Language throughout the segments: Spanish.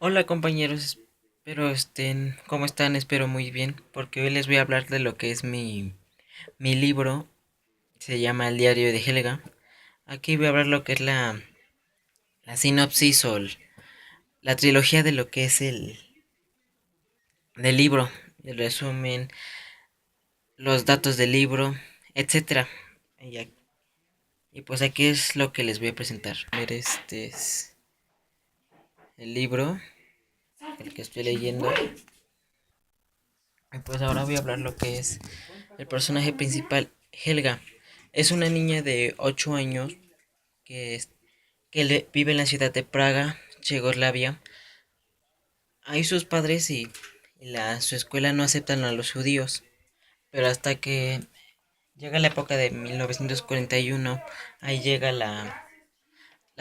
Hola compañeros, espero estén, ¿cómo están? Espero muy bien, porque hoy les voy a hablar de lo que es mi libro, se llama El diario de Helga. Aquí voy a hablar lo que es la sinopsis o la trilogía de lo que es del libro, el resumen, los datos del libro, etcétera. Y pues aquí es lo que les voy a presentar. A ver, este es el libro, el que estoy leyendo. Y pues ahora voy a hablar lo que es el personaje principal, Helga. Es una niña de 8 años que, vive en la ciudad de Praga, Checoslovaquia. Ahí sus padres y su escuela no aceptan a los judíos, pero hasta que llega la época de 1941, ahí llega la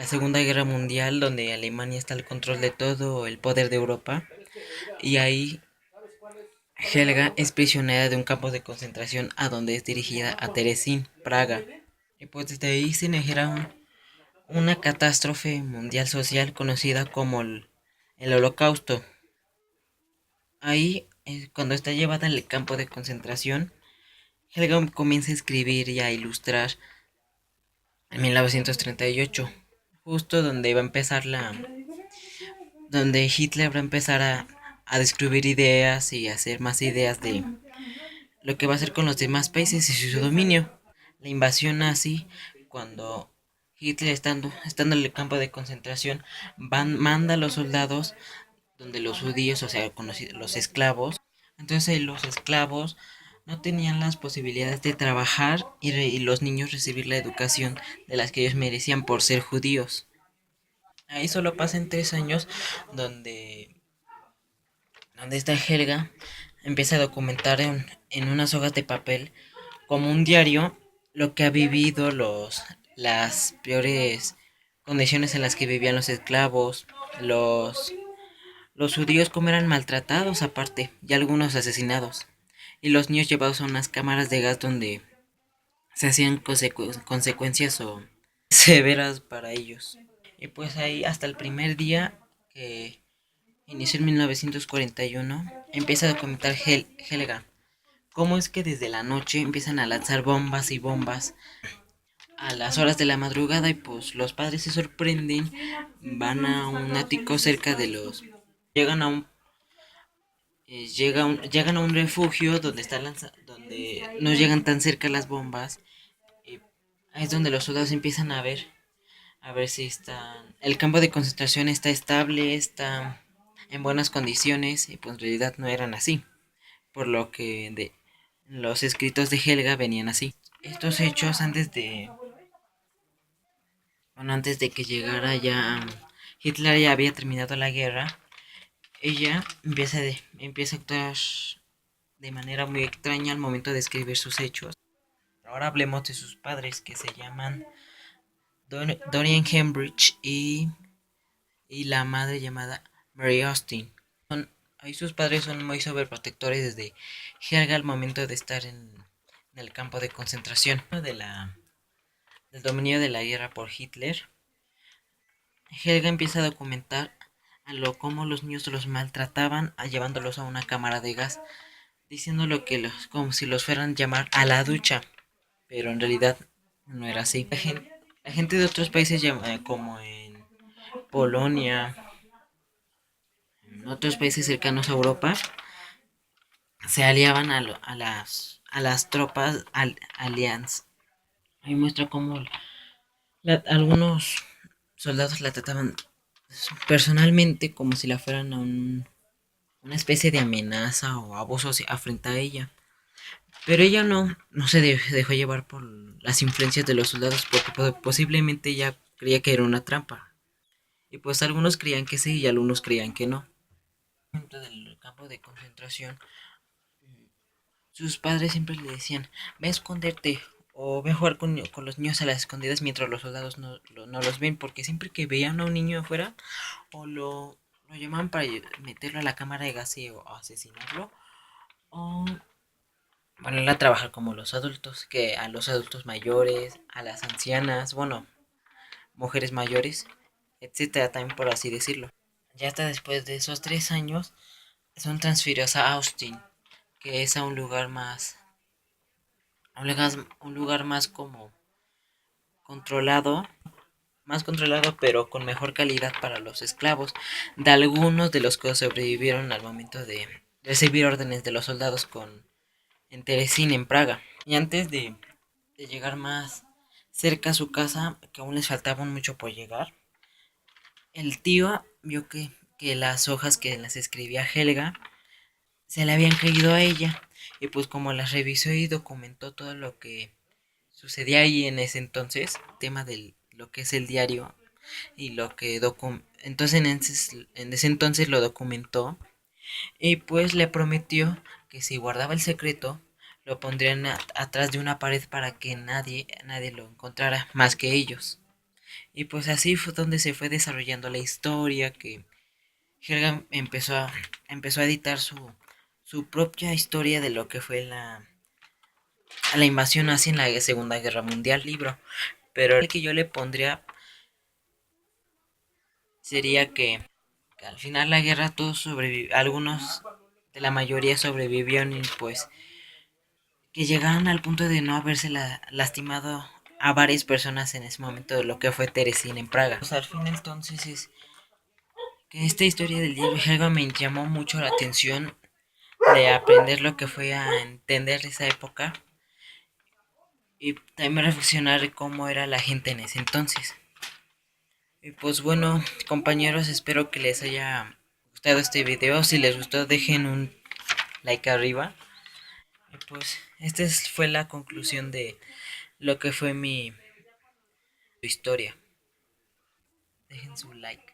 Segunda Guerra Mundial, donde Alemania está al control de todo el poder de Europa, y ahí Helga es prisionera de un campo de concentración a donde es dirigida a Terezín, Praga. Y pues desde ahí se genera una catástrofe mundial social conocida como el Holocausto. Ahí, cuando está llevada al campo de concentración, Helga comienza a escribir y a ilustrar en 1938, justo donde va a empezar donde Hitler va a empezar a descubrir ideas y a hacer más ideas de lo que va a hacer con los demás países y su dominio. La invasión nazi, cuando Hitler estando en el campo de concentración, manda a los soldados donde los judíos, o sea, los esclavos. Entonces los esclavos no tenían las posibilidades de trabajar y los niños recibir la educación de las que ellos merecían por ser judíos. Ahí solo pasan 3 años donde, donde esta Helga empieza a documentar en unas hojas de papel como un diario lo que ha vivido las peores condiciones en las que vivían los esclavos, los los judíos como eran maltratados aparte, y algunos asesinados, y los niños llevados a unas cámaras de gas donde se hacían consecuencias o severas para ellos. Y pues ahí hasta el primer día que inició en 1941, empieza a documentar Helga. Cómo es que desde la noche empiezan a lanzar bombas y bombas a las horas de la madrugada y pues los padres se sorprenden, van a un ático cerca de los... Llegan a un llegan a un refugio donde donde no llegan tan cerca las bombas. Y ahí es donde los soldados empiezan a ver si el campo de concentración está estable, está en buenas condiciones, y pues en realidad no eran así, por lo que los escritos de Helga venían así. Estos hechos antes de que llegara ya Hitler ya había terminado la guerra. Ella empieza a actuar de manera muy extraña al momento de escribir sus hechos. Ahora hablemos de sus padres, que se llaman Dorian Hembridge y la madre llamada Mary Austin. Ahí sus padres son muy sobreprotectores desde Helga al momento de estar en el campo de concentración del dominio de la guerra por Hitler. Helga empieza a documentar cómo los niños los maltrataban, llevándolos a una cámara de gas, diciéndolo como si los fueran a llamar a la ducha, pero en realidad no era así. La gente de otros países, como en Polonia, en otros países cercanos a Europa, se aliaban a las tropas aliadas. Ahí muestra cómo algunos soldados la trataban personalmente como si la fueran una especie de amenaza o abuso frente a ella. Pero ella no se dejó llevar por las influencias de los soldados porque posiblemente ella creía que era una trampa. Y pues algunos creían que sí y algunos creían que no. Dentro del campo de concentración, sus padres siempre le decían, ve a esconderte o ve a jugar con los niños a las escondidas mientras los soldados no los ven, porque siempre que veían a un niño afuera o lo llamaban para meterlo a la cámara de gas o asesinarlo, o ponerla a trabajar como los adultos, que a los adultos mayores, a las ancianas, bueno, mujeres mayores, etcétera, también por así decirlo. Ya hasta después de esos 3 años son transferidos a Austin, que es a un lugar más como controlado, más controlado pero con mejor calidad para los esclavos, de algunos de los que sobrevivieron al momento de recibir órdenes de los soldados en Terezín, en Praga. Y antes de llegar más cerca a su casa, que aún les faltaba mucho por llegar, el tío vio que las hojas que las escribía Helga se le habían caído a ella. Y pues como las revisó y documentó todo lo que sucedía ahí en ese entonces, tema de lo que es el diario y lo que entonces en ese entonces lo documentó y pues le prometió que si guardaba el secreto lo pondrían atrás de una pared para que nadie lo encontrara más que ellos. Y pues así fue donde se fue desarrollando la historia, que Helga empezó a editar su propia historia de lo que fue la invasión nazi en la Segunda Guerra Mundial, libro. Pero el que yo le pondría sería que al final la guerra todos sobrevivieron, algunos de la mayoría sobrevivieron y pues que llegaron al punto de no haberse lastimado a varias personas en ese momento de lo que fue Teresina en Praga. Pues al fin entonces es que esta historia del diario Helga me llamó mucho la atención de aprender lo que fue a entender esa época y también reflexionar cómo era la gente en ese entonces. Y pues bueno, compañeros, espero que les haya gustado este video. Si les gustó, dejen un like arriba. Y pues esta fue la conclusión de lo que fue mi historia. Dejen su like.